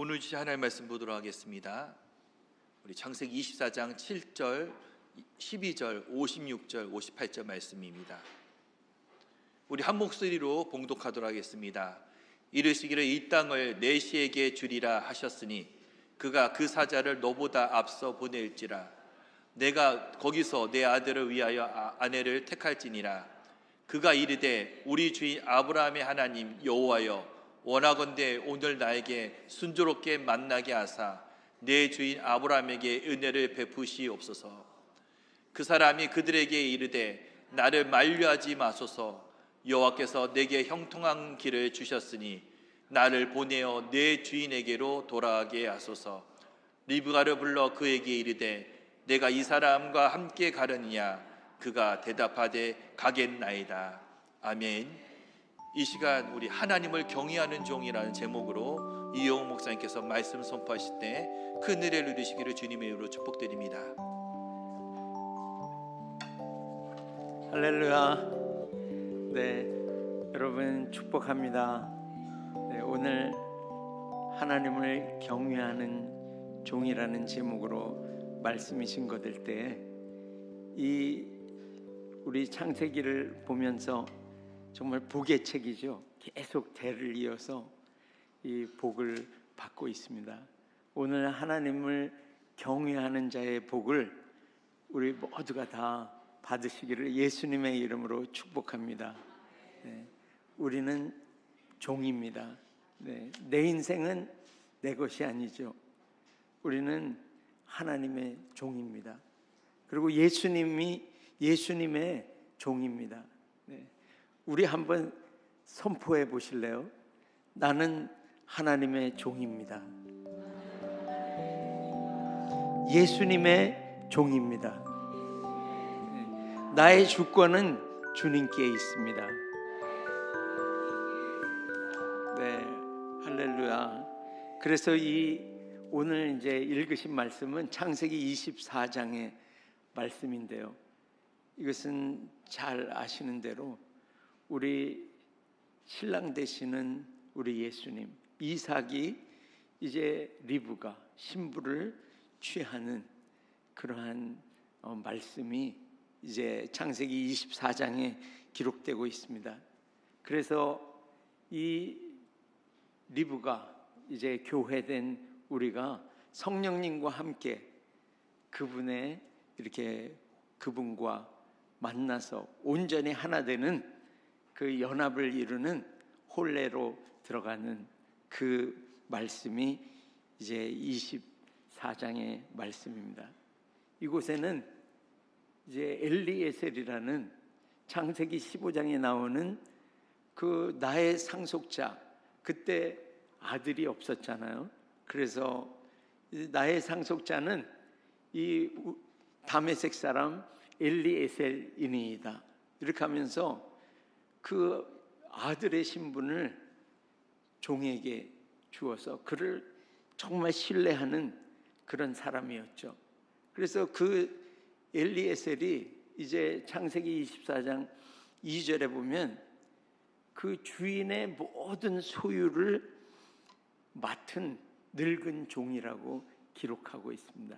오늘 주신 하나님의 말씀 보도록 하겠습니다. 우리 창세기 24장 7절, 12절, 56절, 58절 말씀입니다. 우리 한 목소리로 봉독하도록 하겠습니다. 이르시기를 이 땅을 내 씨에게 주리라 하셨으니 그가 그 사자를 너보다 앞서 보낼지라. 내가 거기서 내 아들을 위하여 아내를 택할지니라. 그가 이르되 우리 주인 아브라함의 하나님 여호와여, 원하건대 오늘 나에게 순조롭게 만나게 하사 내 주인 아브라함에게 은혜를 베푸시옵소서. 그 사람이 그들에게 이르되 나를 만류하지 마소서. 여호와께서 내게 형통한 길을 주셨으니 나를 보내어 내 주인에게로 돌아가게 하소서. 리브가를 불러 그에게 이르되 내가 이 사람과 함께 가려느냐. 그가 대답하되 가겠나이다. 아멘. 이 시간 우리 하나님을 경외하는 종이라는 제목으로 이영웅 목사님께서 말씀 선포하실 때 큰 은혜를 누리시기를 주님의 이름으로 축복드립니다. 할렐루야. 네, 여러분 축복합니다. 네, 오늘 하나님을 경외하는 종이라는 제목으로 말씀이신 것일 때 이 우리 창세기를 보면서 정말 복의 책이죠. 계속 대를 이어서 이 복을 받고 있습니다. 오늘 하나님을 경외하는 자의 복을 우리 모두가 다 받으시기를 예수님의 이름으로 축복합니다. 네, 우리는 종입니다. 네, 내 인생은 내 것이 아니죠. 우리는 하나님의 종입니다. 그리고 예수님의 종입니다. 네, 우리 한번 선포해 보실래요? 나는 하나님의 종입니다. 예수님의 종입니다. 나의 주권은 주님께 있습니다. 네, 할렐루야. 그래서 오늘 이제 읽으신 말씀은 창세기 24장의 말씀인데요. 이것은 잘 아시는 대로 우리 신랑 되시는 우리 예수님, 이삭이 이제 리브가 신부를 취하는 그러한 말씀이 이제 창세기 24장에 기록되고 있습니다. 그래서 이 리브가 이제 교회된 우리가 성령님과 함께 그분과 만나서 온전히 하나 되는 그 연합을 이루는 혼례로 들어가는 그 말씀이 이제 24장의 말씀입니다. 이곳에는 이제 엘리에셀이라는 창세기 15장에 나오는 그 나의 상속자, 그때 아들이 없었잖아요. 그래서 나의 상속자는 이 다메섹 사람 엘리에셀이니이다. 이렇게 하면서 그 아들의 신분을 종에게 주어서 그를 정말 신뢰하는 그런 사람이었죠. 그래서 그 엘리에셀이 이제 창세기 24장 2절에 보면 그 주인의 모든 소유를 맡은 늙은 종이라고 기록하고 있습니다.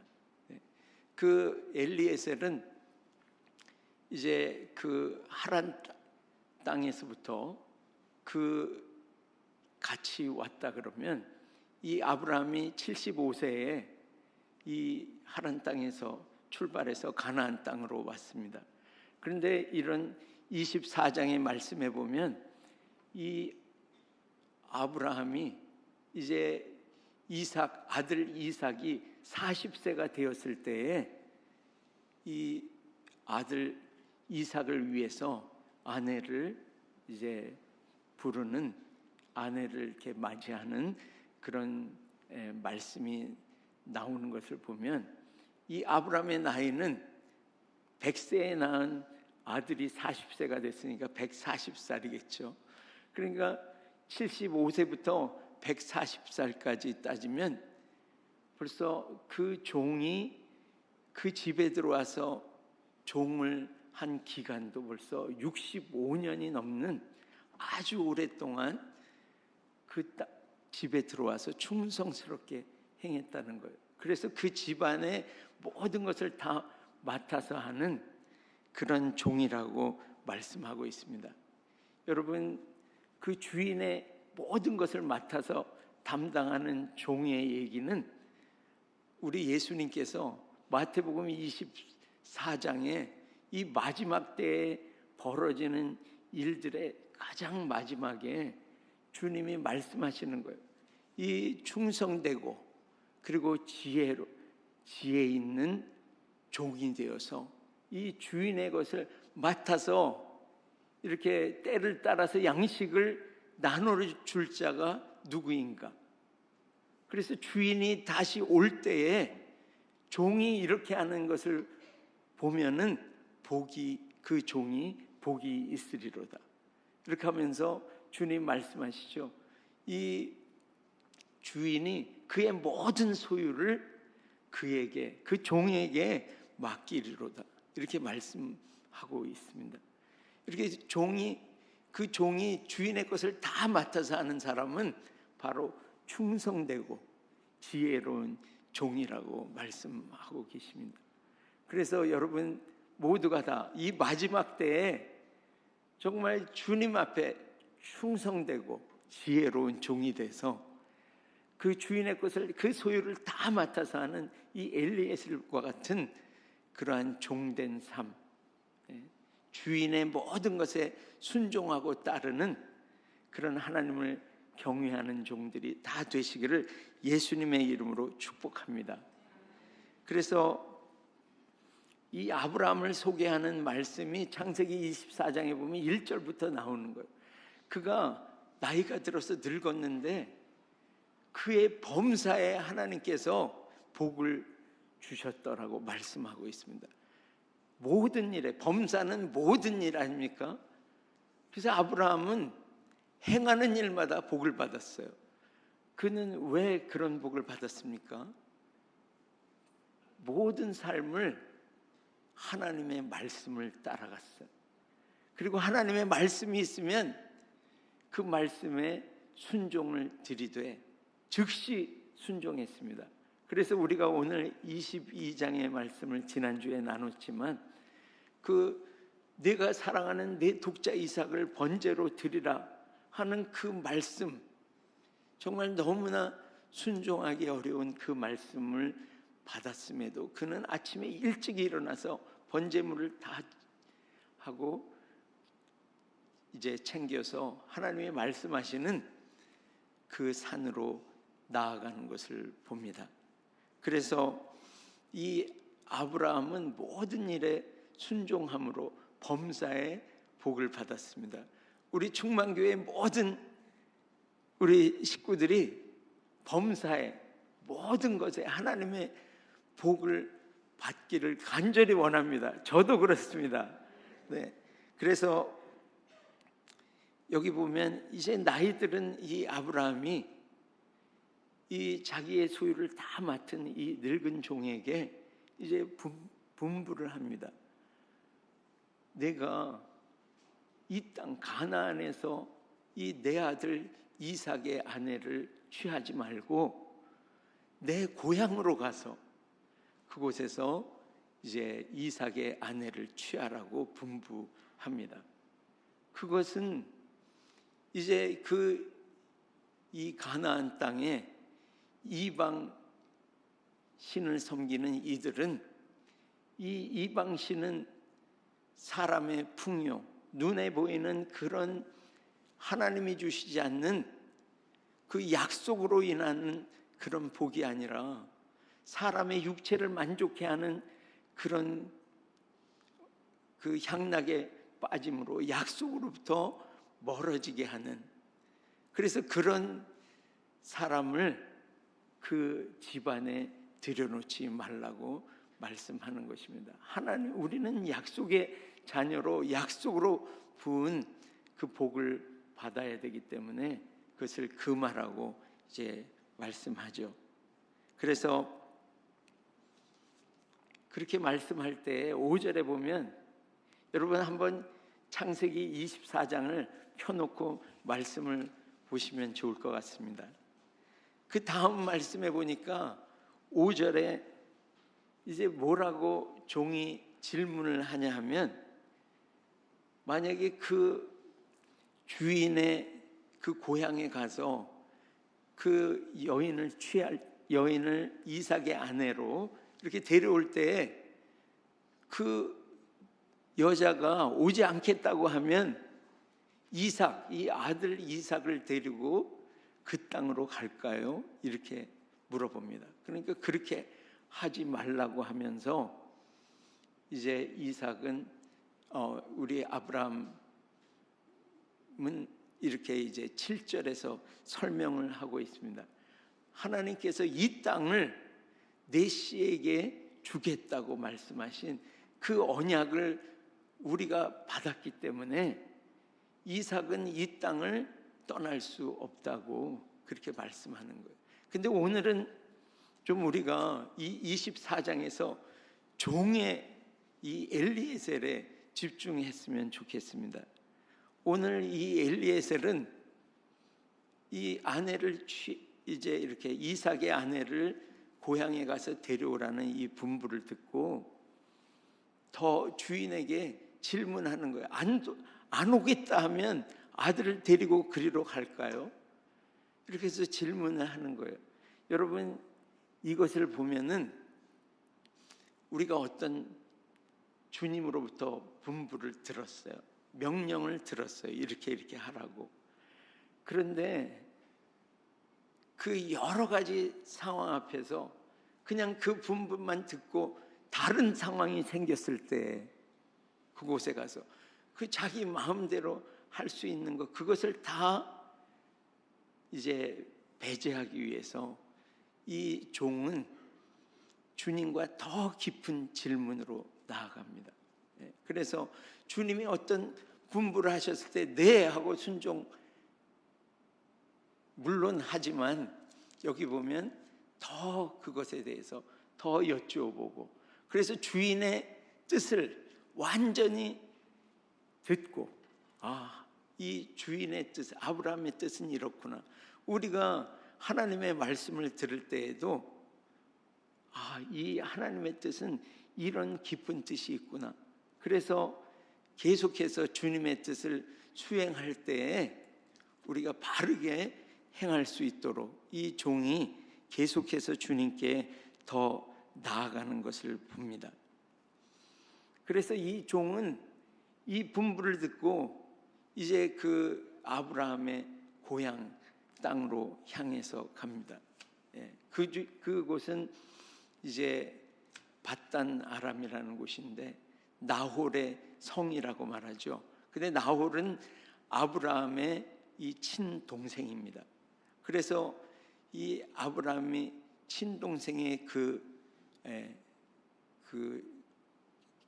그 엘리에셀은 이제 그 하란 땅에서부터 같이 왔다 그러면 이 아브라함이 75세에 이 하란 땅에서 출발해서 가나안 땅으로 왔습니다. 그런데 이런 24장의 말씀에 보면 이 아브라함이 이제 아들 이삭이 40세가 되었을 때에 이 아들 이삭을 위해서 아내를 이제 부르는, 아내를 이렇게 맞이하는 그런 말씀이 나오는 것을 보면 이 아브라함의 나이는 100세에 낳은 아들이 40세가 됐으니까 140살이겠죠. 그러니까 75세부터 140살까지 따지면 벌써 그 종이 그 집에 들어와서 종을 한 기간도 벌써 65년이 넘는 아주 오랫동안 집에 들어와서 충성스럽게 행했다는 거예요. 그래서 그 집안의 모든 것을 다 맡아서 하는 그런 종이라고 말씀하고 있습니다. 여러분, 그 주인의 모든 것을 맡아서 담당하는 종의 얘기는 우리 예수님께서 마태복음 24장에 이 마지막 때에 벌어지는 일들의 가장 마지막에 주님이 말씀하시는 거예요. 이 충성되고 그리고 지혜 있는 종이 되어서 이 주인의 것을 맡아서 이렇게 때를 따라서 양식을 나눠줄 자가 누구인가? 그래서 주인이 다시 올 때에 종이 이렇게 하는 것을 보면은 그 종이 복이 있으리로다. 이렇게 하면서 주님 말씀하시죠. 이 주인이 그의 모든 소유를 그에게, 그 종에게 맡기리로다. 이렇게 말씀하고 있습니다. 이렇게 그 종이 주인의 것을 다 맡아서 하는 사람은 바로 충성되고 지혜로운 종이라고 말씀하고 계십니다. 그래서 여러분 모두가 다 이 마지막 때에 정말 주님 앞에 충성되고 지혜로운 종이 돼서 그 주인의 것을, 그 소유를 다 맡아서 하는 이 엘리에셀과 같은 그러한 종된 삶, 주인의 모든 것에 순종하고 따르는 그런 하나님을 경외하는 종들이 다 되시기를 예수님의 이름으로 축복합니다. 그래서 이 아브라함을 소개하는 말씀이 창세기 24장에 보면 1절부터 나오는 거예요. 그가 나이가 들어서 늙었는데 그의 범사에 하나님께서 복을 주셨더라고 말씀하고 있습니다. 모든 일에, 범사는 모든 일 아닙니까? 그래서 아브라함은 행하는 일마다 복을 받았어요. 그는 왜 그런 복을 받았습니까? 모든 삶을 하나님의 말씀을 따라갔어요. 그리고 하나님의 말씀이 있으면 그 말씀에 순종을 드리되 즉시 순종했습니다. 그래서 우리가 오늘 22장의 말씀을 지난주에 나눴지만 내가 사랑하는 내 독자 이삭을 번제로 드리라 하는 그 말씀, 정말 너무나 순종하기 어려운 그 말씀을 받았음에도 그는 아침에 일찍 일어나서 번제물을 다 하고 이제 챙겨서 하나님의 말씀하시는 그 산으로 나아가는 것을 봅니다. 그래서 이 아브라함은 모든 일에 순종함으로 범사의 복을 받았습니다. 우리 충만교회 모든 우리 식구들이 범사의 모든 것에 하나님의 복을 받기를 간절히 원합니다. 저도 그렇습니다. 네. 그래서 여기 보면 이제 나이 들은 이 아브라함이 이 자기의 소유를 다 맡은 이 늙은 종에게 이제 분부를 합니다. 내가 이 땅 가나안에서 이 내 아들 이삭의 아내를 취하지 말고 내 고향으로 가서 그곳에서 이제 이삭의 아내를 취하라고 분부합니다. 그것은 이제 이 가나안 땅에 이방 신을 섬기는 이들은 이 이방 신은 사람의 풍요, 눈에 보이는 그런 하나님이 주시지 않는 그 약속으로 인하는 그런 복이 아니라 사람의 육체를 만족해 하는 그런 그 향락에 빠짐으로 약속으로부터 멀어지게 하는, 그래서 그런 사람을 그 집안에 들여놓지 말라고 말씀하는 것입니다. 하나님, 우리는 약속의 자녀로 약속으로 부은 그 복을 받아야 되기 때문에 그것을 금하라고 이제 말씀하죠. 그래서 그렇게 말씀할 때 5절에 보면 여러분 한번 창세기 24장을 펴놓고 말씀을 보시면 좋을 것 같습니다. 그 다음 말씀해 보니까 5절에 이제 뭐라고 종이 질문을 하냐 하면, 만약에 그 주인의 그 고향에 가서 그 여인을 이삭의 아내로 이렇게 데려올 때 그 여자가 오지 않겠다고 하면 이삭, 이 아들 이삭을 데리고 그 땅으로 갈까요? 이렇게 물어봅니다. 그러니까 그렇게 하지 말라고 하면서 이제 이삭은 우리 아브라함은 이렇게 이제 7절에서 설명을 하고 있습니다. 하나님께서 이 땅을 내 씨에게 주겠다고 말씀하신 그 언약을 우리가 받았기 때문에 이삭은 이 땅을 떠날 수 없다고 그렇게 말씀하는 거예요. 근데 오늘은 좀 우리가 이 24장에서 종의 이 엘리에셀에 집중했으면 좋겠습니다. 오늘 이 엘리에셀은 이 아내를 이제 이렇게 이삭의 아내를 고향에 가서 데려오라는 이 분부를 듣고 더 주인에게 질문하는 거예요. 안 오겠다 하면 아들을 데리고 그리로 갈까요? 이렇게 해서 질문을 하는 거예요. 여러분, 이것을 보면은 우리가 어떤 주님으로부터 분부를 들었어요. 명령을 들었어요. 이렇게 하라고. 그런데 그 여러 가지 상황 앞에서 그냥 그 분부만 듣고 다른 상황이 생겼을 때 그곳에 가서 그 자기 마음대로 할 수 있는 것, 그것을 다 이제 배제하기 위해서 이 종은 주님과 더 깊은 질문으로 나아갑니다. 그래서 주님이 어떤 분부를 하셨을 때 네 하고 순종 물론 하지만, 여기 보면 더 그것에 대해서 더 여쭈어보고, 그래서 주인의 뜻을 완전히 듣고, 이 주인의 뜻, 아브라함의 뜻은 이렇구나. 우리가 하나님의 말씀을 들을 때에도 이 하나님의 뜻은 이런 깊은 뜻이 있구나. 그래서 계속해서 주님의 뜻을 수행할 때에 우리가 바르게 행할 수 있도록 이 종이 계속해서 주님께 더 나아가는 것을 봅니다. 그래서 이 종은 이 분부를 듣고 이제 그 아브라함의 고향 땅으로 향해서 갑니다. 그곳은 이제 밧단 아람이라는 곳인데 나홀의 성이라고 말하죠. 근데 나홀은 아브라함의 이 친동생입니다. 그래서 이 아브라함이 친동생의 그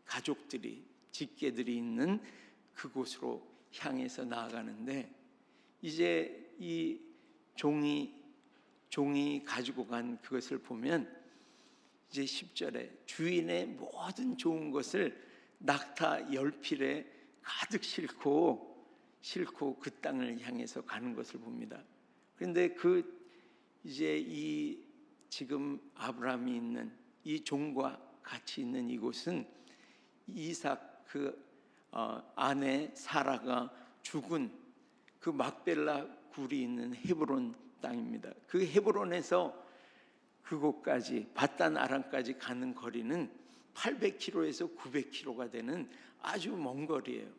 가족들이, 직계들이 있는 그곳으로 향해서 나아가는데, 이제 이 종이 가지고 간 그것을 보면 이제 10절에 주인의 모든 좋은 것을 낙타 10필에 가득 싣고 그 땅을 향해서 가는 것을 봅니다. 그런데 이제 이 지금 아브라함이 있는 이 종과 같이 있는 이곳은 이삭 아내 사라가 죽은 그 막벨라 굴이 있는 헤브론 땅입니다. 그 헤브론에서 그곳까지 밧단 아람까지 가는 거리는 800km에서 900km가 되는 아주 먼 거리예요.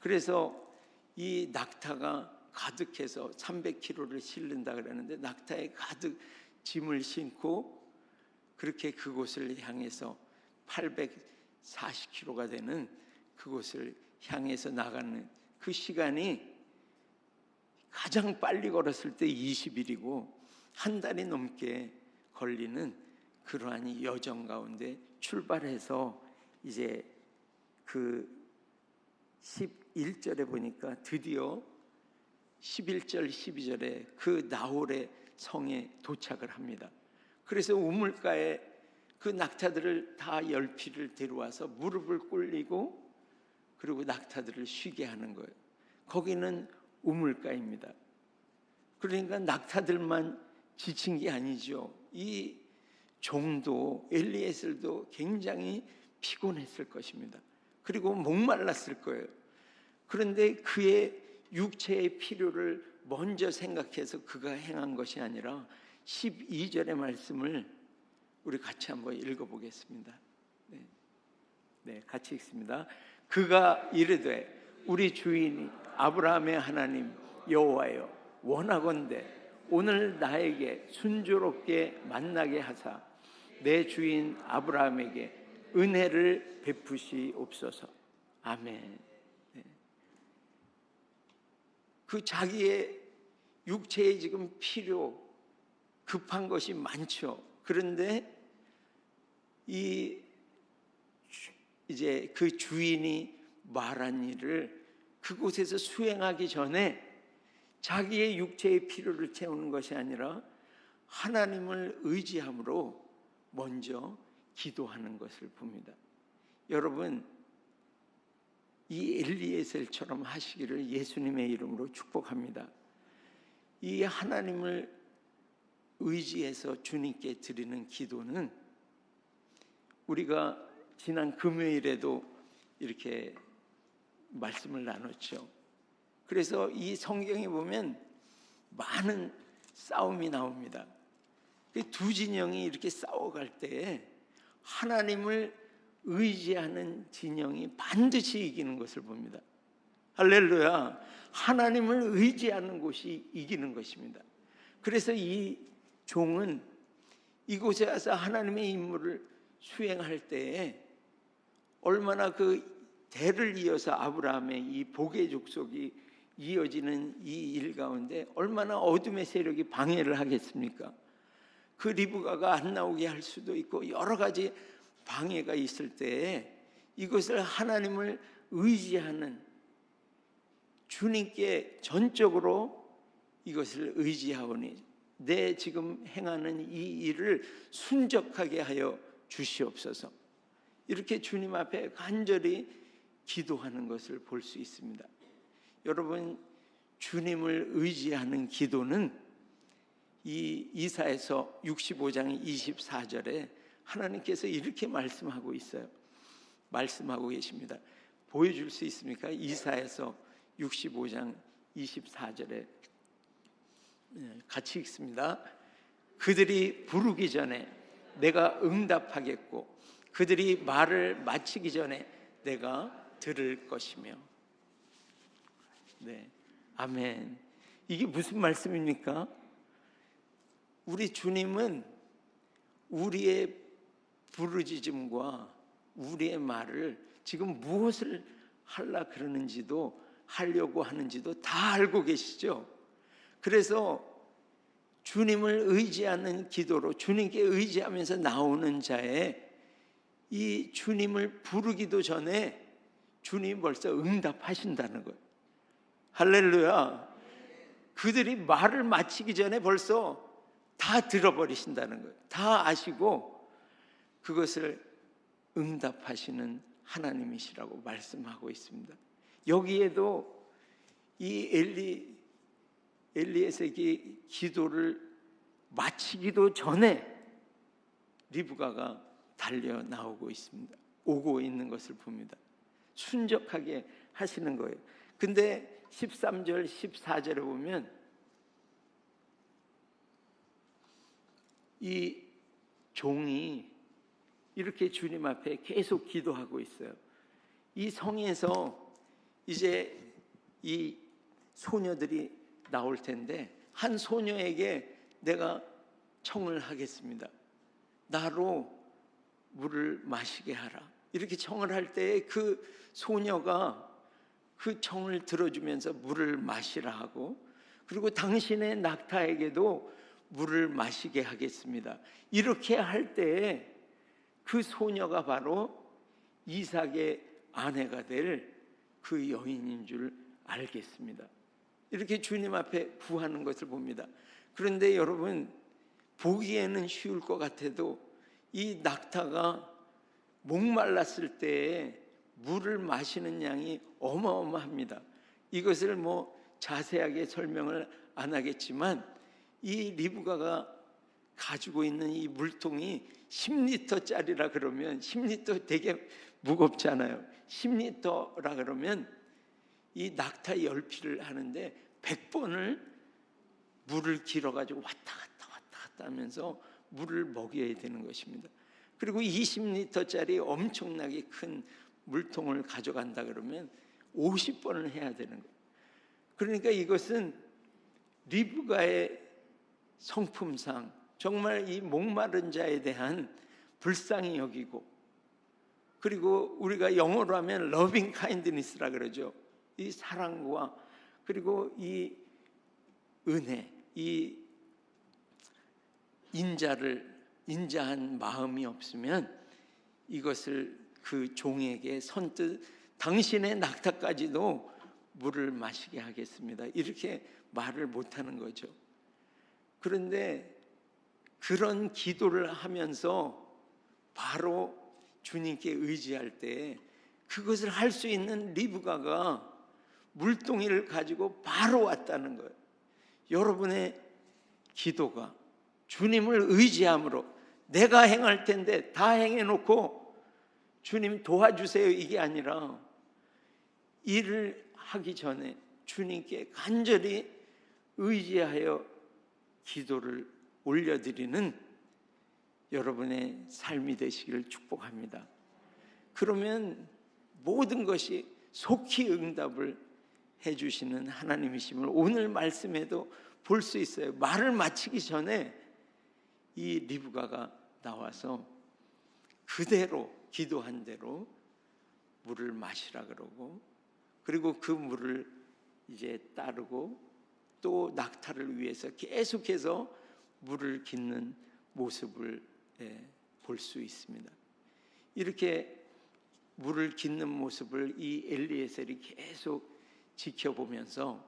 그래서 이 낙타가 가득해서 300km를 실른다 그러는데, 낙타에 가득 짐을 싣고 그렇게 그곳을 향해서 840km가 되는 그곳을 향해서 나가는 그 시간이 가장 빨리 걸었을 때 20일이고 한 달이 넘게 걸리는 그러한 여정 가운데 출발해서 이제 그 11절에 보니까 드디어 11절 12절에 그 나홀의 성에 도착을 합니다. 그래서 우물가에 그 낙타들을 다 10필을 데려와서 무릎을 꿇리고 그리고 낙타들을 쉬게 하는 거예요. 거기는 우물가입니다. 그러니까 낙타들만 지친 게 아니죠. 이 종도 엘리에셀도 굉장히 피곤했을 것입니다. 그리고 목말랐을 거예요. 그런데 그의 육체의 필요를 먼저 생각해서 그가 행한 것이 아니라 12절의 말씀을 우리 같이 한번 읽어보겠습니다. 네, 같이 읽습니다. 그가 이르되 우리 주인이 아브라함의 하나님 여호와여 원하건대 오늘 나에게 순조롭게 만나게 하사 내 주인 아브라함에게 은혜를 베푸시옵소서. 아멘. 네. 그 자기의 육체에 지금 필요 급한 것이 많죠. 그런데 이제 그 주인이 말한 일을 그곳에서 수행하기 전에 자기의 육체의 필요를 채우는 것이 아니라 하나님을 의지함으로 먼저 기도하는 것을 봅니다. 여러분, 이 엘리에셀처럼 하시기를 예수님의 이름으로 축복합니다. 이 하나님을 의지해서 주님께 드리는 기도는 우리가 지난 금요일에도 이렇게 말씀을 나눴죠. 그래서 이 성경에 보면 많은 싸움이 나옵니다. 두 진영이 이렇게 싸워갈 때에 하나님을 의지하는 진영이 반드시 이기는 것을 봅니다. 할렐루야. 하나님을 의지하는 곳이 이기는 것입니다. 그래서 이 종은 이곳에 와서 하나님의 임무를 수행할 때에 얼마나 그 대를 이어서 아브라함의 이 복의 족속이 이어지는 이 일 가운데 얼마나 어둠의 세력이 방해를 하겠습니까? 그 리브가가 안 나오게 할 수도 있고 여러 가지 방해가 있을 때에 이것을 하나님을 의지하는 주님께 전적으로 이것을 의지하오니 내 지금 행하는 이 일을 순적하게 하여 주시옵소서. 이렇게 주님 앞에 간절히 기도하는 것을 볼 수 있습니다. 여러분, 주님을 의지하는 기도는 이 이사야서 65장 24절에 하나님께서 이렇게 말씀하고 있어요. 말씀하고 계십니다. 보여줄 수 있습니까? 이사야서 65장 24절에 같이 읽습니다. 그들이 부르기 전에 내가 응답하겠고 그들이 말을 마치기 전에 내가 들을 것이며. 네, 아멘. 이게 무슨 말씀입니까? 우리 주님은 우리의 부르짖음과 우리의 말을 지금 무엇을 하려고 하는지도 다 알고 계시죠. 그래서 주님을 의지하는 기도로 주님께 의지하면서 나오는 자의 이 주님을 부르기도 전에 주님이 벌써 응답하신다는 거예요. 할렐루야. 그들이 말을 마치기 전에 벌써 다 들어버리신다는 거예요. 다 아시고 그것을 응답하시는 하나님이시라고 말씀하고 있습니다. 여기에도 이 엘리에셀이 기도를 마치기도 전에 리브가가 달려 나오고 있습니다. 오고 있는 것을 봅니다. 순적하게 하시는 거예요. 근데 13절 14절에 보면 이 종이 이렇게 주님 앞에 계속 기도하고 있어요. 이 성에서 이제 이 소녀들이 나올 텐데 한 소녀에게 내가 청을 하겠습니다. 나로 물을 마시게 하라. 이렇게 청을 할 때 그 소녀가 그 청을 들어주면서 물을 마시라 하고, 그리고 당신의 낙타에게도 물을 마시게 하겠습니다. 이렇게 할 때에 그 소녀가 바로 이삭의 아내가 될 그 여인인 줄 알겠습니다. 이렇게 주님 앞에 구하는 것을 봅니다. 그런데 여러분, 보기에는 쉬울 것 같아도 이 낙타가 목말랐을 때에 물을 마시는 양이 어마어마합니다. 이것을 자세하게 설명을 안 하겠지만 이 리브가가 가지고 있는 이 물통이 10리터짜리라 그러면 10리터 되게 무겁잖아요. 10리터라 그러면 이 낙타 10피를 하는데 100번을 물을 길어가지고 왔다 갔다 하면서 물을 먹여야 되는 것입니다. 그리고 20리터짜리 엄청나게 큰 물통을 가져간다 그러면 50번을 해야 되는 거예요. 그러니까 이것은 리브가의 성품상 정말 이 목마른 자에 대한 불쌍히 여기고, 그리고 우리가 영어로 하면 러빙 카인드니스라 그러죠. 이 사랑과 그리고 이 은혜, 이 인자한 마음이 없으면 이것을 그 종에게 선뜻 당신의 낙타까지도 물을 마시게 하겠습니다, 이렇게 말을 못하는 거죠. 그런데 그런 기도를 하면서 바로 주님께 의지할 때 그것을 할 수 있는 리브가가 물동이를 가지고 바로 왔다는 거예요. 여러분의 기도가 주님을 의지함으로, 내가 행할 텐데 다 행해놓고 주님 도와주세요 이게 아니라 일을 하기 전에 주님께 간절히 의지하여 기도를 올려드리는 여러분의 삶이 되시기를 축복합니다. 그러면 모든 것이 속히 응답을 해주시는 하나님이심을 오늘 말씀에도 볼 수 있어요. 말을 마치기 전에 이 리브가가 나와서 그대로 기도한 대로 물을 마시라 그러고, 그리고 그 물을 이제 따르고 또 낙타를 위해서 계속해서 물을 깃는 모습을 볼 수 있습니다. 이렇게 물을 깃는 모습을 이 엘리에셀이 계속 지켜보면서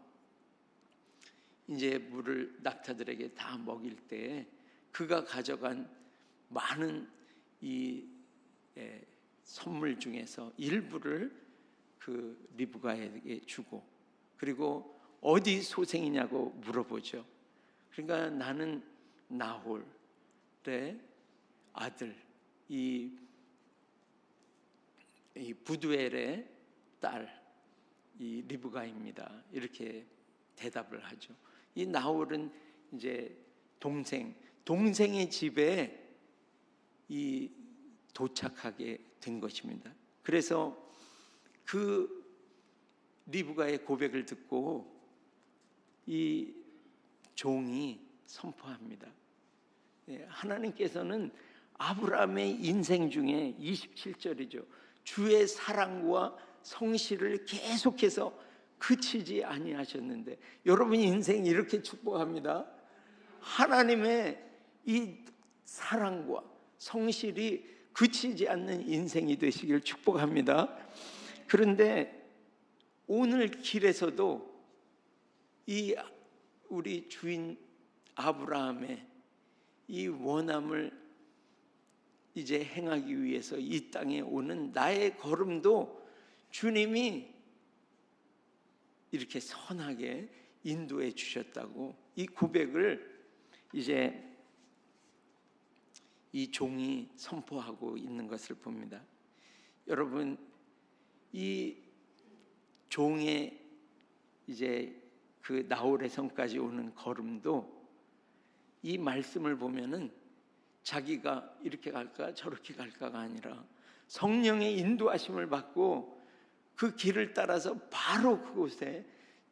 이제 물을 낙타들에게 다 먹일 때 그가 가져간 많은 이 선물 중에서 일부를 그 리브가에게 주고, 그리고 어디 소생이냐고 물어보죠. 그러니까 나는 나홀의 아들, 이 부두엘의 딸, 이 리브가입니다, 이렇게 대답을 하죠. 이 나홀은 이제 동생의 집에 이 도착하게 된 것입니다. 그래서 그 리브가의 고백을 듣고 이 종이 선포합니다. 하나님께서는 아브라함의 인생 중에 27절이죠. 주의 사랑과 성실을 계속해서 그치지 아니하셨는데, 여러분 인생 이렇게 축복합니다. 하나님의 이 사랑과 성실이 그치지 않는 인생이 되시길 축복합니다. 그런데 오늘 길에서도 이 우리 주인 아브라함의 이 원함을 이제 행하기 위해서 이 땅에 오는 나의 걸음도 주님이 이렇게 선하게 인도해 주셨다고 이 고백을 이제 이 종이 선포하고 있는 것을 봅니다. 여러분, 이 종의 이제 그 나홀의 성까지 오는 걸음도 이 말씀을 보면은 자기가 이렇게 갈까 저렇게 갈까가 아니라 성령의 인도하심을 받고 그 길을 따라서 바로 그곳에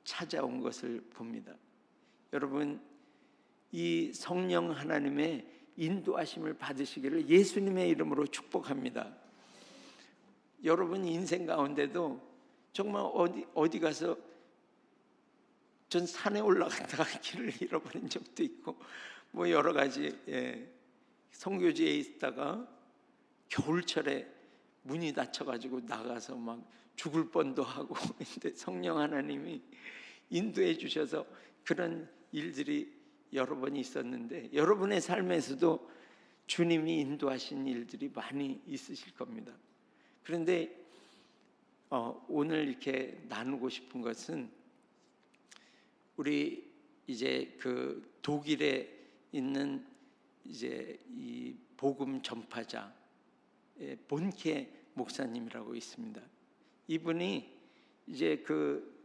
찾아온 것을 봅니다. 여러분, 이 성령 하나님의 인도하심을 받으시기를 예수님의 이름으로 축복합니다. 여러분 인생 가운데도 정말 어디 가서 전 산에 올라갔다가 길을 잃어버린 적도 있고 뭐 여러 가지 선교지에 있다가 겨울철에 문이 닫혀가지고 나가서 막 죽을 뻔도 하고 근데 성령 하나님이 인도해 주셔서 그런 일들이 여러 번 있었는데 여러분의 삶에서도 주님이 인도하신 일들이 많이 있으실 겁니다. 그런데 오늘 이렇게 나누고 싶은 것은 우리 이제 그 독일에 있는 이제 이 복음 전파자 본케 목사님이라고 있습니다. 이분이 이제 그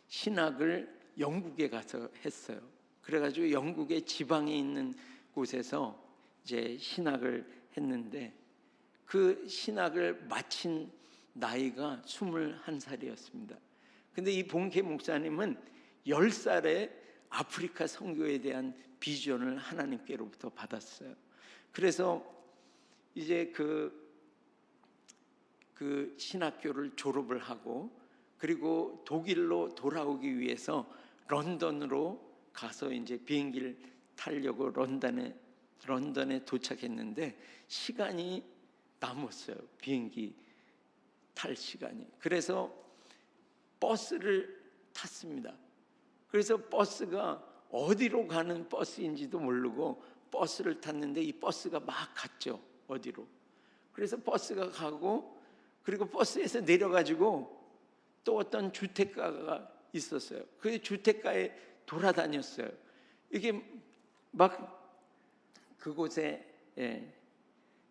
신학을 영국에 가서 했어요. 그래가지고 영국의 지방에 있는 곳에서 이제 신학을 했는데 그 신학을 마친 나이가 21살이었습니다. 근데 이 본케 목사님은 10살에 아프리카 선교에 대한 비전을 하나님께로부터 받았어요. 그래서 이제 그 신학교를 졸업을 하고 그리고 독일로 돌아오기 위해서 런던으로 가서 이제 비행기를 타려고 런던에 도착했는데 시간이 남았어요. 비행기 탈 시간이. 그래서 버스를 탔습니다. 그래서 버스가 어디로 가는 버스인지도 모르고 버스를 탔는데 이 버스가 막 갔죠. 어디로. 그래서 버스가 가고 그리고 버스에서 내려가지고 또 어떤 주택가가 있었어요. 그 주택가에 돌아다녔어요. 이게 막 그곳에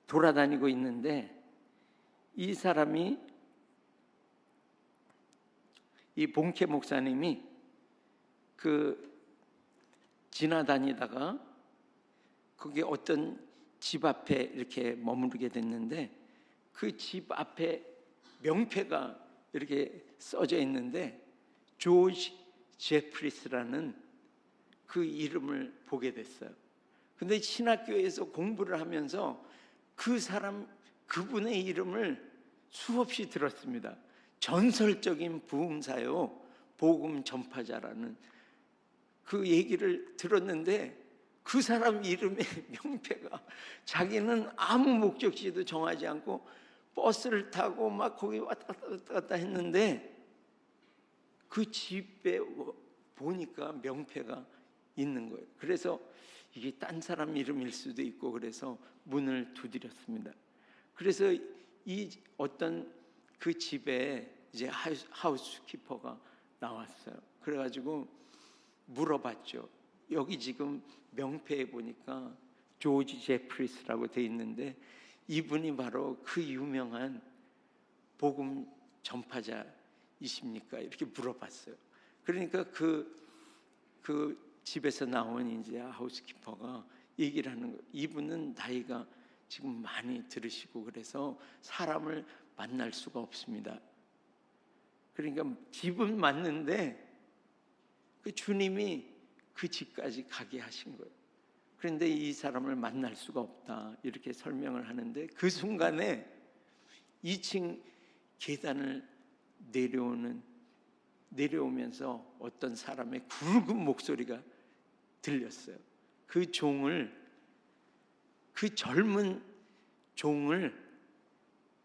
돌아다니고 있는데 이 사람이 이 본케 목사님이 그 지나다니다가 거기 어떤 집 앞에 이렇게 머무르게 됐는데 그 집 앞에 명패가 이렇게 써져 있는데 조지 제프리스라는 그 이름을 보게 됐어요. 근데 신학교에서 공부를 하면서 그분의 이름을 수없이 들었습니다. 전설적인 부흥사요, 복음 전파자라는 그 얘기를 들었는데 그 사람 이름의 명패가 자기는 아무 목적지도 정하지 않고 버스를 타고 막 거기 왔다 갔다 했는데 그 집에 보니까 명패가 있는 거예요. 그래서 이게 딴 사람 이름일 수도 있고 그래서 문을 두드렸습니다. 그래서 이 어떤 그 집에 이제 하우스키퍼가 나왔어요. 그래가지고 물어봤죠. 여기 지금 명패에 보니까 조지 제프리스라고 돼 있는데 이분이 바로 그 유명한 복음 전파자이십니까? 이렇게 물어봤어요. 그러니까 그 집에서 나온 이제 하우스키퍼가 얘기를 하는 거예요. 이분은 나이가 지금 많이 들으시고 그래서 사람을 만날 수가 없습니다. 그러니까 집은 맞는데 그 주님이 그 집까지 가게 하신 거예요. 그런데 이 사람을 만날 수가 없다 이렇게 설명을 하는데 그 순간에 2층 계단을 내려오면서 어떤 사람의 굵은 목소리가 들렸어요. 그 젊은 종을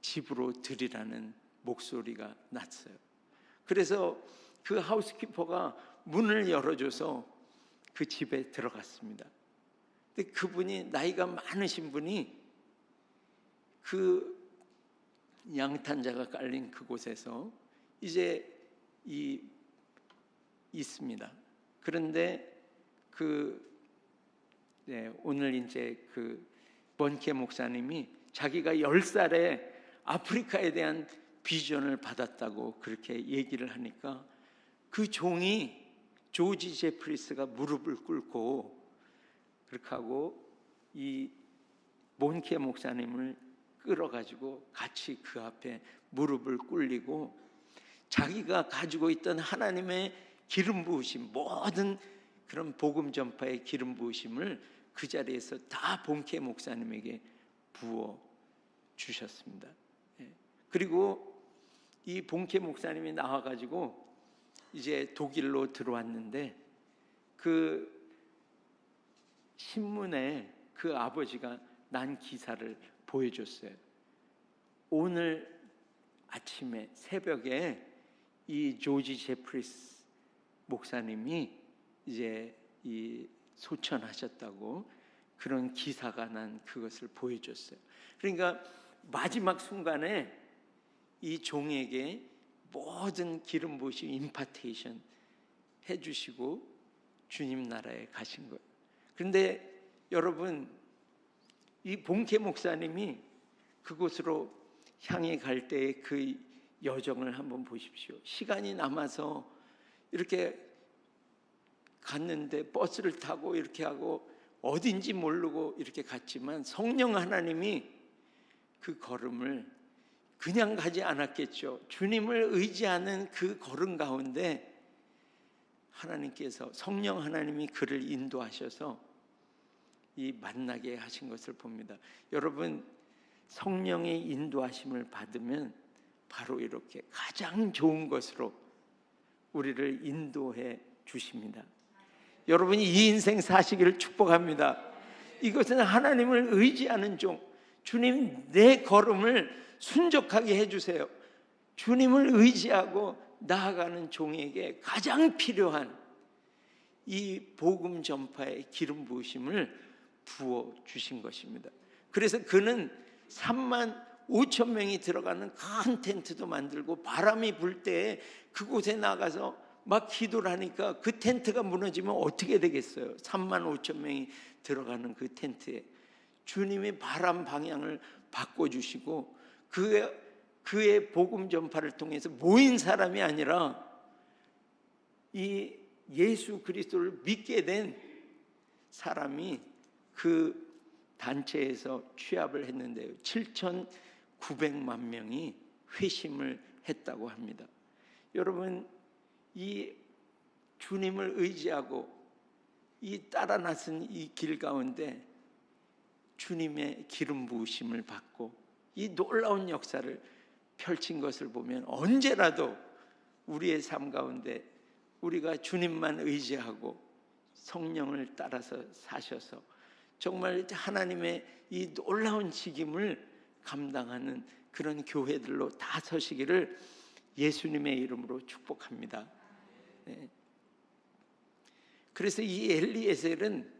집으로 들이라는 목소리가 났어요. 그래서 그 하우스키퍼가 문을 열어줘서 그 집에 들어갔습니다. 근데 그분이 나이가 많으신 분이 그 양탄자가 깔린 그곳에서 이제 있습니다. 그런데 오늘 이제 그 본케 목사님이 자기가 10살에 아프리카에 대한 비전을 받았다고 그렇게 얘기를 하니까 그 종이 조지 제프리스가 무릎을 꿇고 그렇게 하고 이 본케 목사님을 끌어가지고 같이 그 앞에 무릎을 꿇리고 자기가 가지고 있던 하나님의 기름 부으심, 모든 그런 복음 전파의 기름 부으심을 그 자리에서 다 본케 목사님에게 부어 주셨습니다. 그리고 이 본케 목사님이 나와가지고 이제 독일로 들어왔는데 그 신문에 그 아버지가 난 기사를 보여줬어요. 오늘 아침에 새벽에 이 조지 제프리스 목사님이 이제 이 소천하셨다고 그런 기사가 난 그것을 보여줬어요. 그러니까 마지막 순간에 이 종에게 모든 기름 부으심 임파테이션 해주시고 주님 나라에 가신 거예요. 그런데 여러분, 이 본케 목사님이 그곳으로 향해 갈 때의 그 여정을 한번 보십시오. 시간이 남아서 이렇게 갔는데 버스를 타고 이렇게 하고 어딘지 모르고 이렇게 갔지만 성령 하나님이 그 걸음을 그냥 가지 않았겠죠. 주님을 의지하는 그 걸음 가운데 하나님께서, 성령 하나님이 그를 인도하셔서 이 만나게 하신 것을 봅니다. 여러분, 성령의 인도하심을 받으면 바로 이렇게 가장 좋은 것으로 우리를 인도해 주십니다. 여러분이 이 인생 사시기를 축복합니다. 이것은 하나님을 의지하는 종, 주님 내 걸음을 순적하게 해주세요. 주님을 의지하고 나아가는 종에게 가장 필요한 이 복음 전파의 기름 부으심을 부어 주신 것입니다. 그래서 그는 3만 5천 명이 들어가는 큰 텐트도 만들고 바람이 불 때 그곳에 나가서 막 기도를 하니까 그 텐트가 무너지면 어떻게 되겠어요? 3만 5천 명이 들어가는 그 텐트에 주님이 바람 방향을 바꿔주시고 그의 복음 전파를 통해서 모인 사람이 아니라 이 예수 그리스도를 믿게 된 사람이 그 단체에서 취합을 했는데요, 7,900만 명이 회심을 했다고 합니다. 여러분, 이 주님을 의지하고 이 따라 나선 이 길 가운데 주님의 기름 부으심을 받고 이 놀라운 역사를 펼친 것을 보면 언제라도 우리의 삶 가운데 우리가 주님만 의지하고 성령을 따라서 사셔서 정말 하나님의 이 놀라운 직임을 감당하는 그런 교회들로 다 서시기를 예수님의 이름으로 축복합니다. 네. 그래서 이 엘리에셀은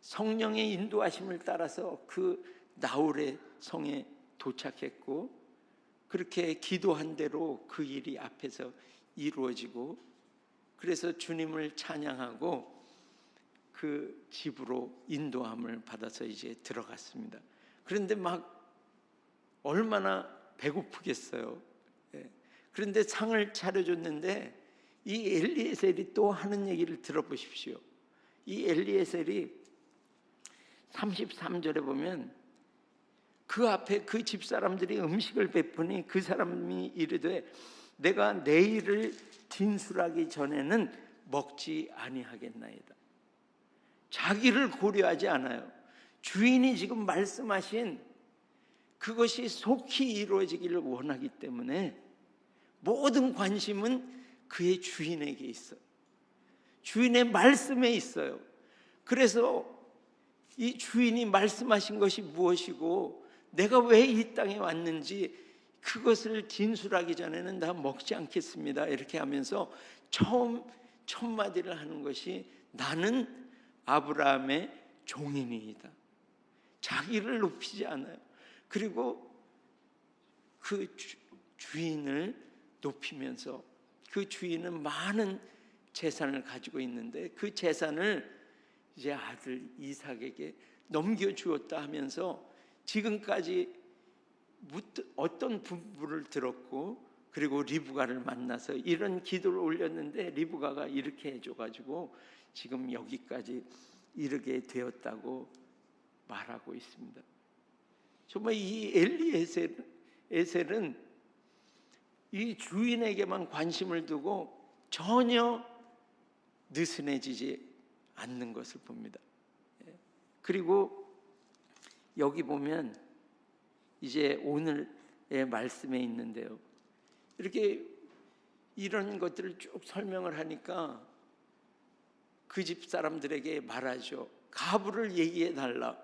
성령의 인도하심을 따라서 그 나홀의 성에 도착했고 그렇게 기도한 대로 그 일이 앞에서 이루어지고 그래서 주님을 찬양하고 그 집으로 인도함을 받아서 이제 들어갔습니다. 그런데 막 얼마나 배고프겠어요. 그런데 상을 차려줬는데 이 엘리에셀이 또 하는 얘기를 들어보십시오. 이 엘리에셀이 33절에 보면 그 앞에 그 집사람들이 음식을 베푸니 그 사람이 이르되 내가 내일을 진술하기 전에는 먹지 아니하겠나이다. 자기를 고려하지 않아요. 주인이 지금 말씀하신 그것이 속히 이루어지기를 원하기 때문에 모든 관심은 그의 주인에게 있어요. 주인의 말씀에 있어요. 그래서 이 주인이 말씀하신 것이 무엇이고 내가 왜 이 땅에 왔는지 그것을 진술하기 전에는 나 먹지 않겠습니다. 이렇게 하면서 처음 첫 마디를 하는 것이 나는 아브라함의 종이니이다. 자기를 높이지 않아요. 그리고 그 주인을 높이면서 그 주인은 많은 재산을 가지고 있는데 그 재산을 이제 아들 이삭에게 넘겨주었다 하면서 지금까지 어떤 부부를 들었고 그리고 리브가를 만나서 이런 기도를 올렸는데 리브가가 이렇게 해줘가지고 지금 여기까지 이르게 되었다고 말하고 있습니다. 정말 이 엘리에셀은 이 주인에게만 관심을 두고 전혀 느슨해지지 않는 것을 봅니다. 그리고 여기 보면 이제 오늘의 말씀에 있는데요, 이렇게 이런 것들을 쭉 설명을 하니까 그 집 사람들에게 말하죠. 가부를 얘기해 달라.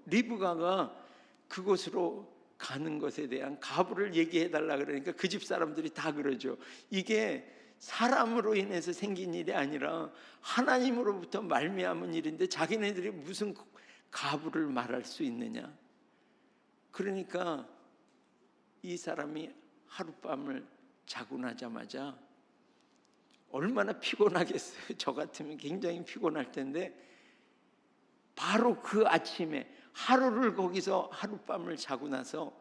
리브가가 그곳으로 가는 것에 대한 가부를 얘기해 달라 그러니까 그 집 사람들이 다 그러죠. 이게 사람으로 인해서 생긴 일이 아니라 하나님으로부터 말미암은 일인데 자기네들이 무슨 가부를 말할 수 있느냐. 그러니까 이 사람이 하룻밤을 자고 나자마자 얼마나 피곤하겠어요. 저 같으면 굉장히 피곤할 텐데 바로 그 아침에 하루를 거기서 하룻밤을 자고 나서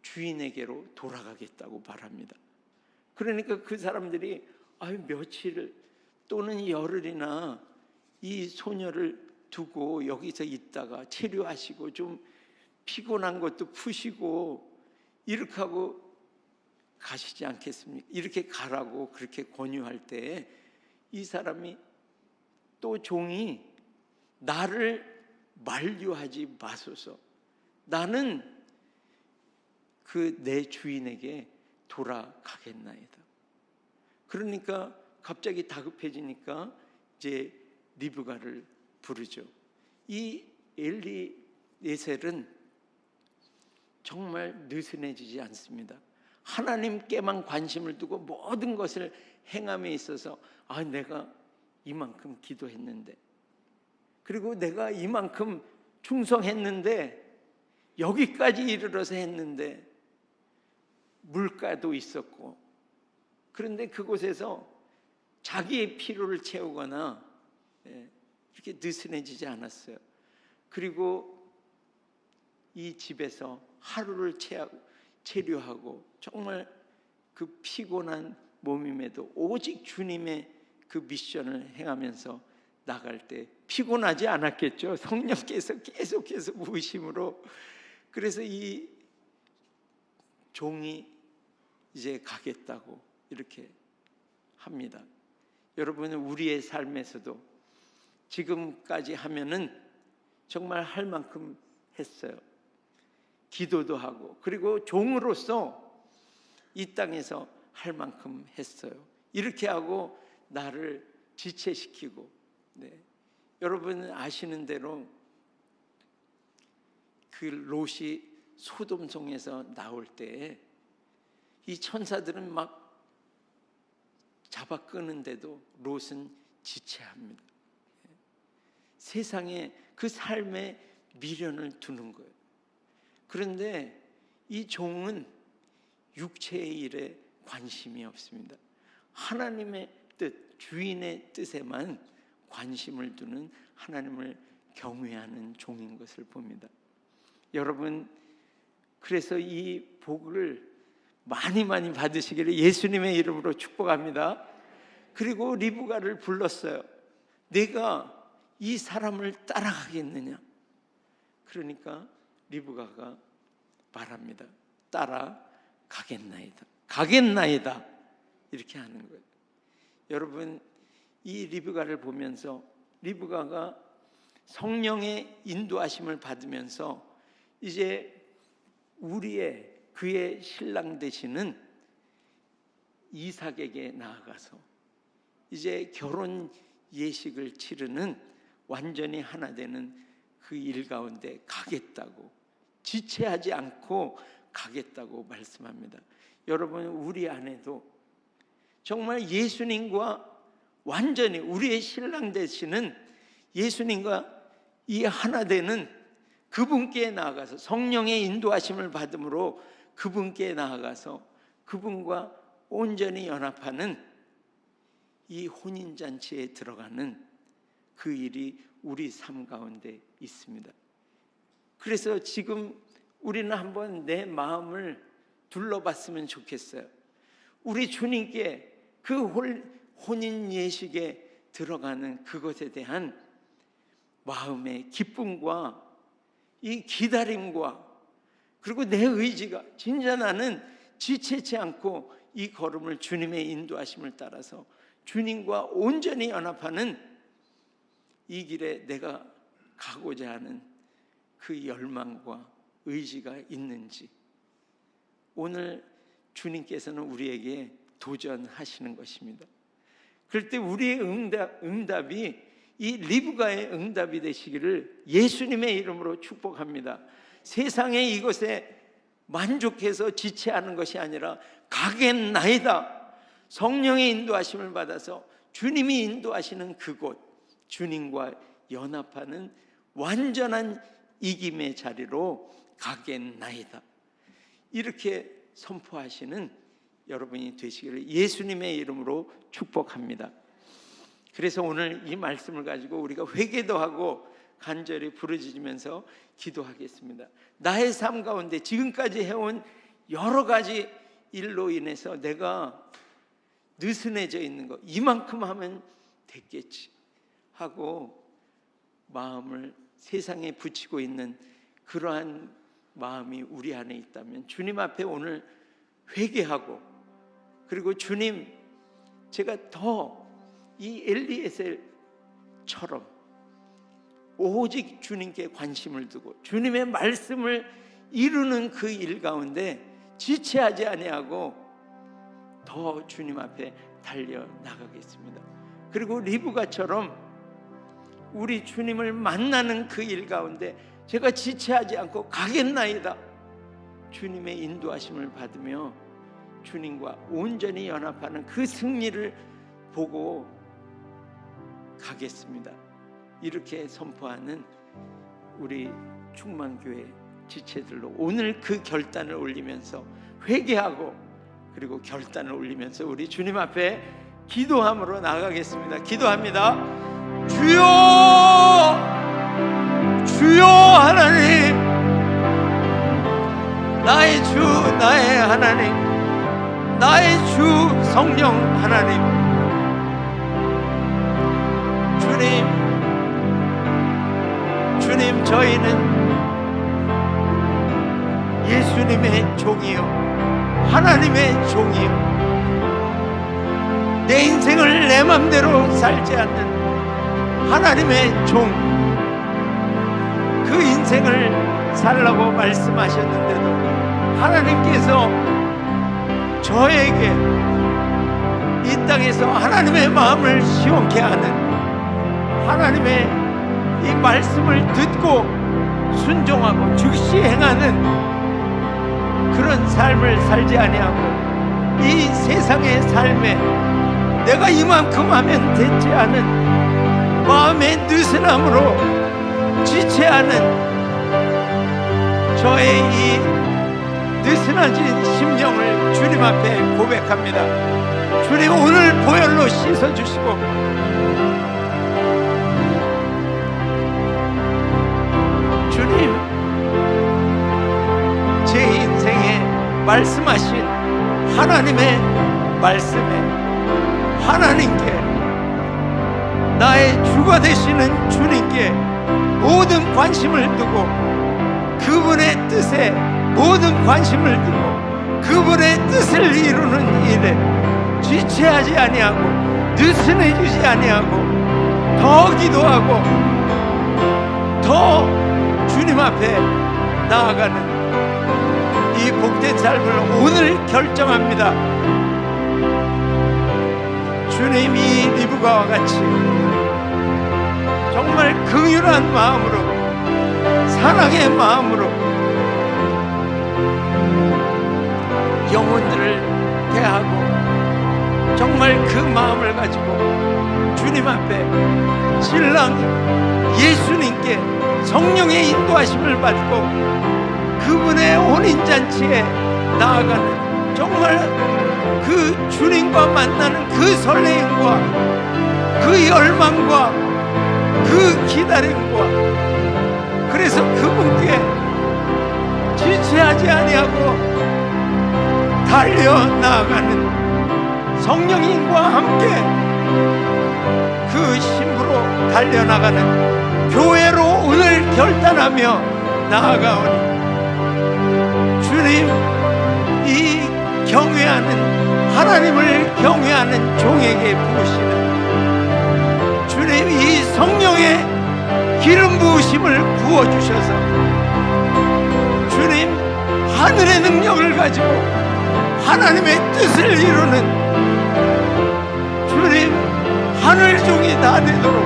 주인에게로 돌아가겠다고 말합니다. 그러니까 그 사람들이 며칠 또는 열흘이나 이 소녀를 두고 여기서 있다가 체류하시고 좀 피곤한 것도 푸시고 이렇게 하고 가시지 않겠습니까? 이렇게 가라고 그렇게 권유할 때 이 사람이 또 종이 나를 만류하지 마소서, 나는 그 내 주인에게 돌아가겠나이다. 그러니까 갑자기 다급해지니까 이제 리브가를 부르죠. 이 엘리에셀은 정말 느슨해지지 않습니다. 하나님께만 관심을 두고 모든 것을 행함에 있어서 내가 이만큼 기도했는데, 그리고 내가 이만큼 충성했는데, 여기까지 이르러서 했는데 물가도 있었고, 그런데 그곳에서 자기의 필요를 채우거나 이렇게 느슨해지지 않았어요. 그리고 이 집에서 하루를 체류하고 정말 그 피곤한 몸임에도 오직 주님의 그 미션을 행하면서 나갈 때 피곤하지 않았겠죠. 성령께서 계속해서 부으심으로. 그래서 이 종이 이제 가겠다고 이렇게 합니다. 여러분, 우리의 삶에서도 지금까지 하면은 정말 할 만큼 했어요. 기도도 하고, 그리고 종으로서 이 땅에서 할 만큼 했어요. 이렇게 하고 나를 지체시키고, 여러분 아시는 대로 그 롯이 소돔성에서 나올 때 이 천사들은 막 잡아 끄는데도 롯은 지체합니다. 세상에 그 삶에 미련을 두는 거예요. 그런데 이 종은 육체의 일에 관심이 없습니다. 하나님의 뜻, 주인의 뜻에만 관심을 두는 하나님을 경외하는 종인 것을 봅니다. 여러분, 그래서 이 복을 많이 받으시기를 예수님의 이름으로 축복합니다. 그리고 리브가를 불렀어요. 내가 이 사람을 따라가겠느냐? 그러니까 리브가가 말합니다. 따라가겠나이다. 가겠나이다. 이렇게 하는 거예요. 여러분, 이 리브가를 보면서 리브가가 성령의 인도하심을 받으면서 이제 그의 신랑 되시는 이삭에게 나아가서 이제 결혼 예식을 치르는 완전히 하나 되는 그 일 가운데 가겠다고, 지체하지 않고 가겠다고 말씀합니다. 여러분, 우리 안에도 정말 예수님과 완전히 우리의 신랑 되시는 예수님과 이 하나 되는 그분께 나아가서 성령의 인도하심을 받음으로 그분께 나아가서 그분과 온전히 연합하는 이 혼인잔치에 들어가는 그 일이 우리 삶 가운데 있습니다. 그래서 지금 우리는 한번 내 마음을 둘러봤으면 좋겠어요. 우리 주님께 그 혼인 예식에 들어가는 그것에 대한 마음의 기쁨과 이 기다림과, 그리고 내 의지가 진짜 나는 지체치 않고 이 걸음을 주님의 인도하심을 따라서 주님과 온전히 연합하는 이 길에 내가 가고자 하는 그 열망과 의지가 있는지, 오늘 주님께서는 우리에게 도전하시는 것입니다. 그럴 때 우리의 응답이 이 리브가의 응답이 되시기를 예수님의 이름으로 축복합니다. 세상에 이것에 만족해서 지체하는 것이 아니라 가겠나이다. 성령의 인도하심을 받아서 주님이 인도하시는 그곳, 주님과 연합하는 완전한 이김의 자리로 가겠나이다. 이렇게 선포하시는 여러분이 되시기를 예수님의 이름으로 축복합니다. 그래서 오늘 이 말씀을 가지고 우리가 회개도 하고 간절히 부르짖으면서 기도하겠습니다. 나의 삶 가운데 지금까지 해온 여러 가지 일로 인해서 내가 느슨해져 있는 것, 이만큼 하면 됐겠지 하고 마음을 세상에 붙이고 있는 그러한 마음이 우리 안에 있다면 주님 앞에 오늘 회개하고, 그리고 주님, 제가 더 이 엘리에셀처럼 오직 주님께 관심을 두고 주님의 말씀을 이루는 그 일 가운데 지체하지 아니하고 더 주님 앞에 달려 나가겠습니다. 그리고 리브가처럼 우리 주님을 만나는 그 일 가운데 제가 지체하지 않고 가겠나이다, 주님의 인도하심을 받으며 주님과 온전히 연합하는 그 승리를 보고 가겠습니다. 이렇게 선포하는 우리 충만교회 지체들로 오늘 그 결단을 올리면서 회개하고 그리고 결단을 올리면서 우리 주님 앞에 기도함으로 나가겠습니다. 기도합니다. 주여, 주여 하나님, 나의 주, 나의 하나님, 나의 주 성령 하나님, 주님, 저희는 예수님의 종이요, 하나님의 종이요, 내 인생을 내 맘대로 살지 않는 하나님의 종, 그 인생을 살라고 말씀하셨는데도 하나님께서 저에게 이 땅에서 하나님의 마음을 시원케 하는, 하나님의 이 말씀을 듣고 순종하고 즉시 행하는 그런 삶을 살지 아니하고 이 세상의 삶에 내가 이만큼 하면 되지 않은 마음의 느슨함으로 지체하는 저의 이 느슨해진 심령을 주님 앞에 고백합니다. 주님, 오늘 보혈로 씻어주시고 주님, 제 인생에 말씀하신 하나님의 말씀에 하나님께, 나의 주가 되시는 주님께 모든 관심을 두고 그분의 뜻에 모든 관심을 두고 그분의 뜻을 이루는 일에 지체하지 아니하고 느슨해지지 아니하고 더 기도하고 더 주님 앞에 나아가는 이 복된 삶을 오늘 결정합니다. 주님, 이 리브가와 같이 정말 긍휼한 마음으로, 사랑의 마음으로 영혼들을 대하고 정말 그 마음을 가지고 주님 앞에 신랑 예수님께 성령의 인도하심을 받고 그분의 혼인잔치에 나아가는, 정말 그 주님과 만나는 그 설레임과 그 열망과 그 기다림과, 그래서 그분께 지체하지 아니하고 달려 나아가는, 성령님과 함께 그 신부로 달려나가는 교회로 오늘 결단하며 나아가오니 주님, 이 경외하는, 하나님을 경외하는 종에게 부으시는 주님, 이 성령의 기름 부으심을 부어주셔서 주님, 하늘의 능력을 가지고 하나님의 뜻을 이루는 주님, 하늘종이 다 되도록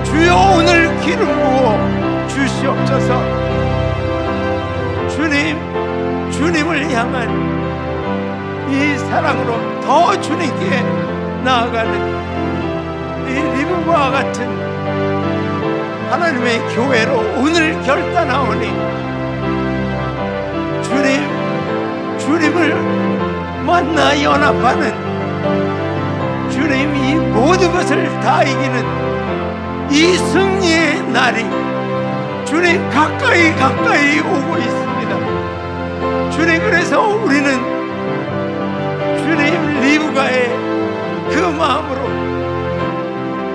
주여 오늘 기름 부어 주시옵소서. 주님, 주님을 향한 이 사랑으로 더 주님께 나아가는 이 리브와 같은 하나님의 교회로 오늘 결단하오니 주님, 주님을 만나 연합하는 주님, 이 모든 것을 다 이기는 이 승리의 날이 주님 가까이 오고 있습니다. 주님, 그래서 우리는 주님 리브가의 그 마음으로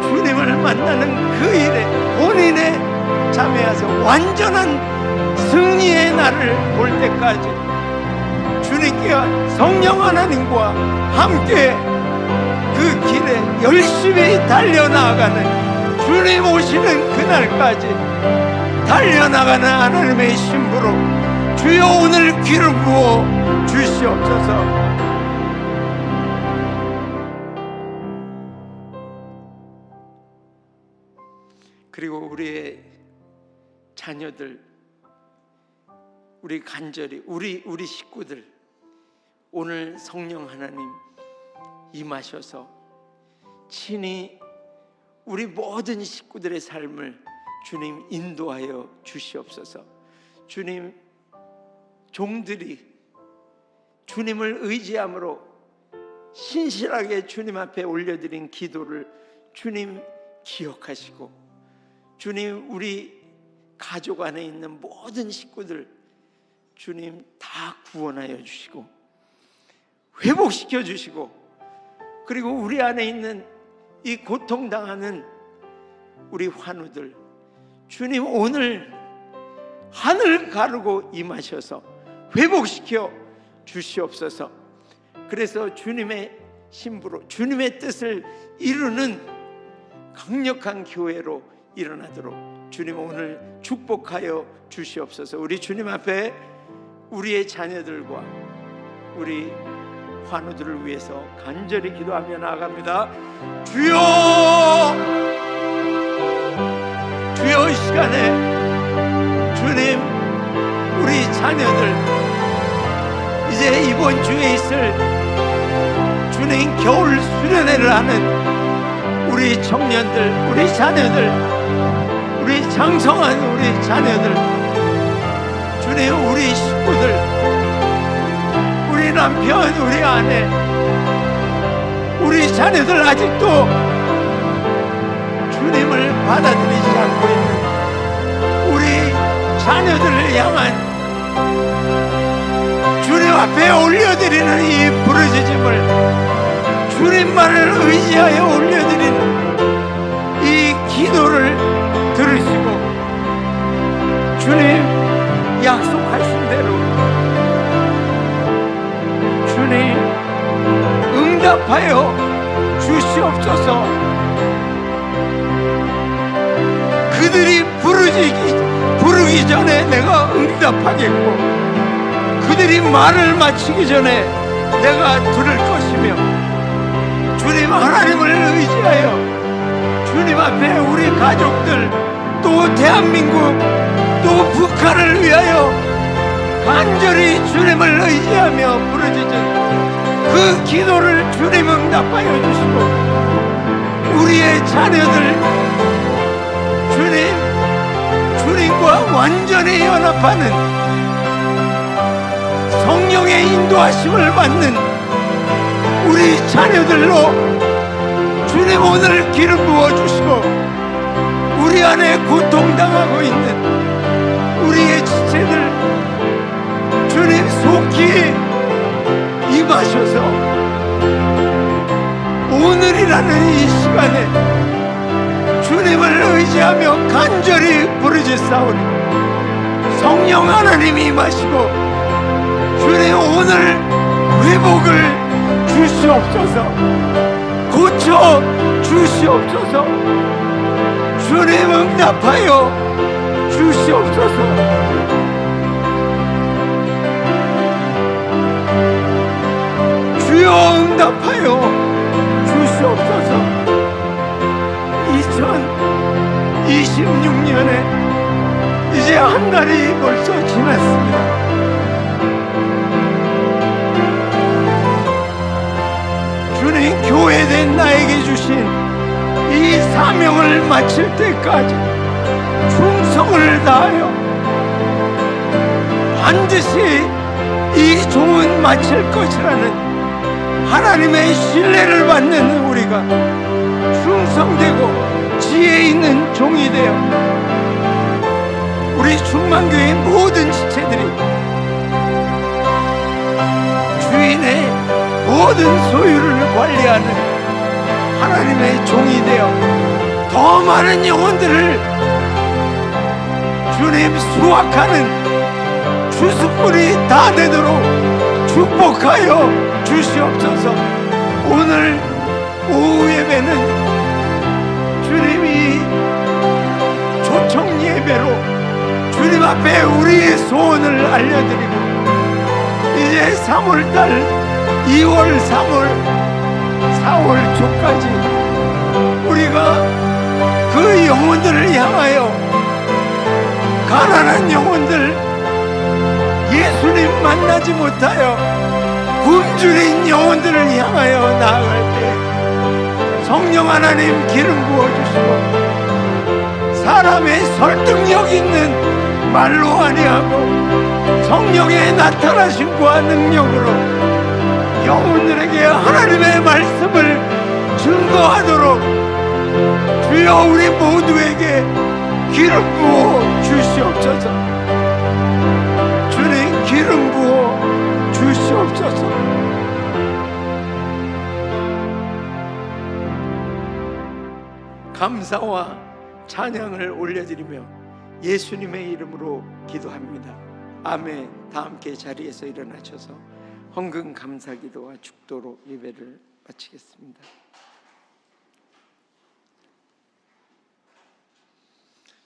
주님을 만나는 그 일에 본인의 참여해서 완전한 승리의 날을 볼 때까지 주님께 성령 하나님과 함께 그 길에 열심히 달려나가는, 주님 오시는 그날까지 달려나가는 하나님의 신부로 주여 오늘 귀를 부어 주시옵소서. 그리고 우리의 자녀들, 우리 간절히 우리 식구들, 오늘 성령 하나님 임하셔서 친히 우리 모든 식구들의 삶을 주님 인도하여 주시옵소서. 주님, 종들이 주님을 의지함으로 신실하게 주님 앞에 올려드린 기도를 주님 기억하시고, 주님 우리 가족 안에 있는 모든 식구들 주님 다 구원하여 주시고 회복시켜 주시고, 그리고 우리 안에 있는 이 고통당하는 우리 환우들 주님 오늘 하늘 가르고 임하셔서 회복시켜 주시옵소서. 그래서 주님의 신부로 주님의 뜻을 이루는 강력한 교회로 일어나도록 주님 오늘 축복하여 주시옵소서. 우리 주님 앞에 우리의 자녀들과 우리 환우들을 위해서 간절히 기도하며 나아갑니다. 주여, 주여, 이 시간에 주님 우리 자녀들 이제 이번 주에 있을 주님 겨울 수련회를 하는 우리 청년들, 우리 자녀들, 우리 장성한 우리 자녀들, 주님 우리 식구들, 우리 남편, 우리 아내, 우리 자녀들 아직도 주님을 받아들이지 않고 있는 우리 자녀들을 향한 주님 앞에 올려드리는 이 부르짖음을, 주님만을 의지하여 올려드리는 이 기도를 들으시고 주님 약속하신 대로 주님 응답하여 주시옵소서. 그들이 부르기 전에 내가 응답하겠고, 그들이 말을 마치기 전에 내가 들을 것이며, 주님 하나님을 의지하여 주님 앞에 우리 가족들, 또 대한민국, 또 북한을 위하여 간절히 주님을 의지하며 부르짖은 그 기도를 주님 응답하여 주시고, 우리의 자녀들 주님과 완전히 연합하는 성령의 인도하심을 받는 우리 자녀들로 주님 오늘 기름 부어주시고, 우리 안에 고통당하고 있는 우리의 지체들 주님 속히 임하셔서 오늘이라는 이 시간에 주님을 의지하며 간절히 부르짖사오니 성령 하나님이 임하시고 주님 오늘 회복을 주시옵소서, 고쳐 주시옵소서, 주님 응답하여 주시옵소서. 주여 응답하여 주시옵소서. 2026년에 이제 한 달이 벌써 지났습니다. 주님 교회된 나에게 주신 이 사명을 마칠 때까지 충성을 다하여 반드시 이 종은 마칠 것이라는 하나님의 신뢰를 받는 우리가 충성되고 지혜 있는 종이 되어 우리 충만교회의 모든 지체들이 주인의 모든 소유를 관리하는 하나님의 종이 되어 더 많은 영혼들을 주님 수확하는 추수꾼이 다 되도록 축복하여 주시옵소서. 오늘 오후 예배는 주님이 초청 예배로 주님 앞에 우리의 소원을 알려드리고 이제 3월달 2월 3월 4월 초까지 우리가 그 영혼들을 향하여 가난한 영혼들 예수님 만나지 못하여 굶주린 영혼들을 향하여 나아갈 때 성령 하나님 기름 부어주시고 사람의 설득력 있는 말로 아니하고 성령의 나타나심과 능력으로 영혼들에게 하나님의 말씀을 증거하도록 주여 우리 모두에게 기름 부어 주시옵소서. 주님 기름 부어 주시옵소서. 감사와 찬양을 올려드리며 예수님의 이름으로 기도합니다. 아멘. 다 함께 자리에서 일어나셔서 헌금 감사 기도와 축도로 예배를 마치겠습니다.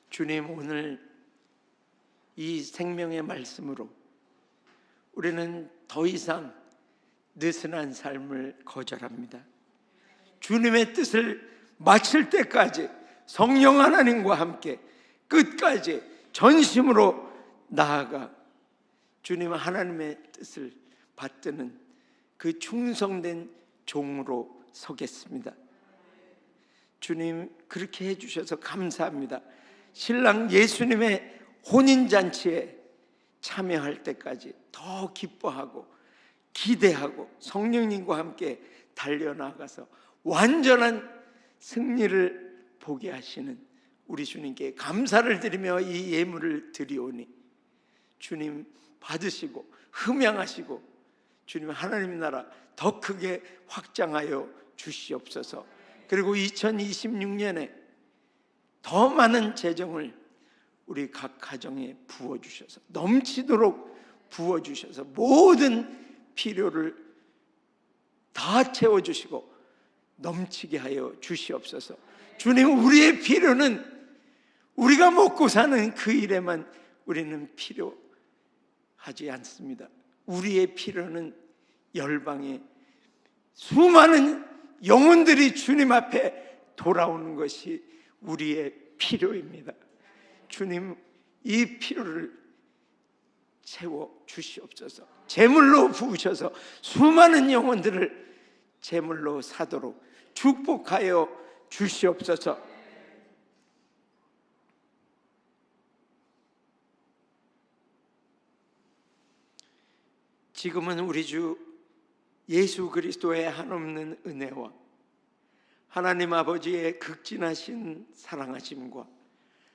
주님, 오늘 이 생명의 말씀으로 우리는 더 이상 느슨한 삶을 거절합니다. 주님의 뜻을 마칠 때까지 성령 하나님과 함께 끝까지 전심으로 나아가 주님 하나님의 뜻을 받드는 그 충성된 종으로 서겠습니다. 주님 그렇게 해주셔서 감사합니다. 신랑 예수님의 혼인잔치에 참여할 때까지 더 기뻐하고 기대하고 성령님과 함께 달려나가서 완전한 승리를 보게 하시는 우리 주님께 감사를 드리며 이 예물을 드리오니 주님 받으시고 흠양하시고 주님 하나님 나라 더 크게 확장하여 주시옵소서. 그리고 2026년에 더 많은 재정을 우리 각 가정에 부어주셔서 넘치도록 부어주셔서 모든 필요를 다 채워주시고 넘치게 하여 주시옵소서. 주님 우리의 필요는 우리가 먹고 사는 그 일에만 우리는 필요하지 않습니다. 우리의 필요는 열방의 수많은 영혼들이 주님 앞에 돌아오는 것이 우리의 필요입니다. 주님 이 필요를 채워 주시옵소서. 제물로 부으셔서 수많은 영혼들을 제물로 사도록 축복하여 주시옵소서. 지금은 우리 주 예수 그리스도의 한없는 은혜와 하나님 아버지의 극진하신 사랑하심과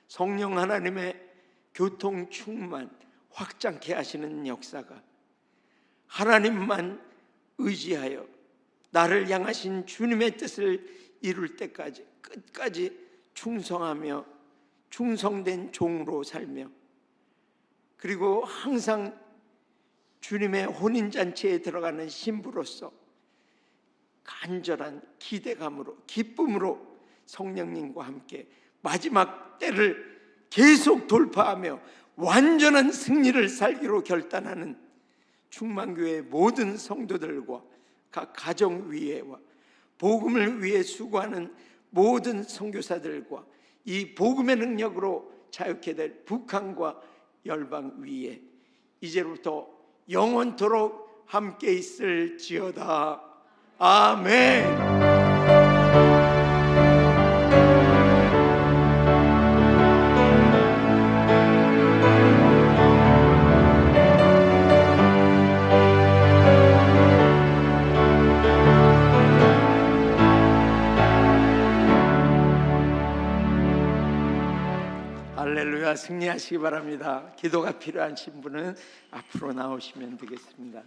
성령 하나님의 교통 충만 확장케 하시는 역사가 하나님만 의지하여 나를 향하신 주님의 뜻을 이룰 때까지 끝까지 충성하며 충성된 종으로 살며 그리고 항상 주님의 혼인잔치에 들어가는 신부로서 간절한 기대감으로 기쁨으로 성령님과 함께 마지막 때를 계속 돌파하며 완전한 승리를 살기로 결단하는 충만교회 모든 성도들과 각 가정 위에와 복음을 위해 수고하는 모든 선교사들과 이 복음의 능력으로 자유케 될 북한과 열방 위에 이제부터 영원토록 함께 있을지어다. 아멘. 승리하시기 바랍니다. 기도가 필요하신 분은 앞으로 나오시면 되겠습니다.